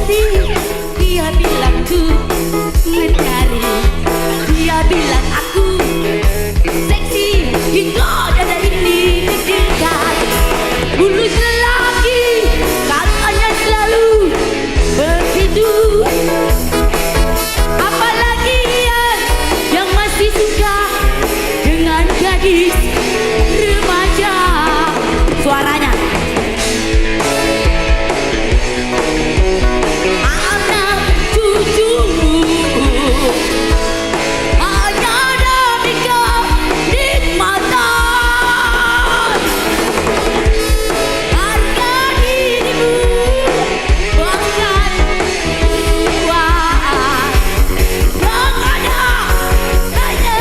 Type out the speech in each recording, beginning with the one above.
hati. Dia bilang ku mencari, dia bilang aku seksi hingga dada ini dekat. Mulus lelaki katanya selalu begitu. Apalagi yang masih suka dengan gadis remaja. Suaranya anak cucumu hanya demi kenikmatan. Harga dirimu bahkan uang mengada hanya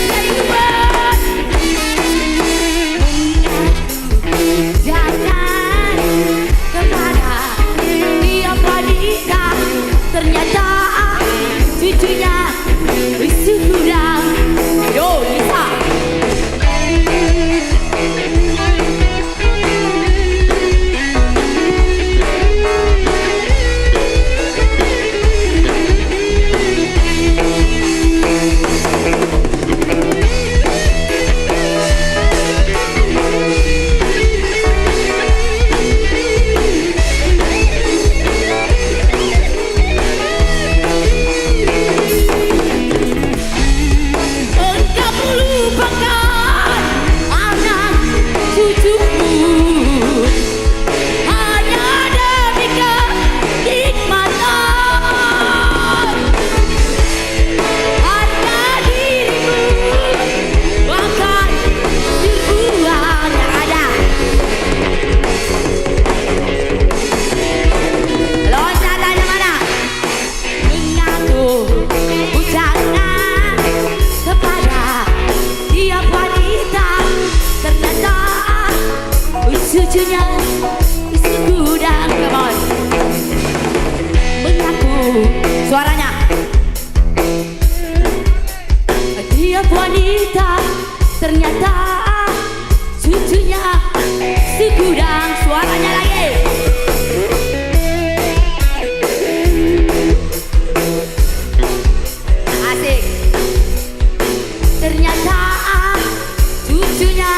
rayuan. Jangan kepada tiap wanita, ternyata cucunya kurang. Yo Lisa, engkau melupakan anak cucumu hanya demi kenikmatan. Harga dirimu bahkan dibuang yang ada. Loncat dari mana? Mengaku ucapan kepada tiap wanita, ternyata cucunya isi gudang. Come on. Mengaku suaranya tiap wanita, ternyata cucunya segudang. Suaranya lagi. Asik. Ternyata cucunya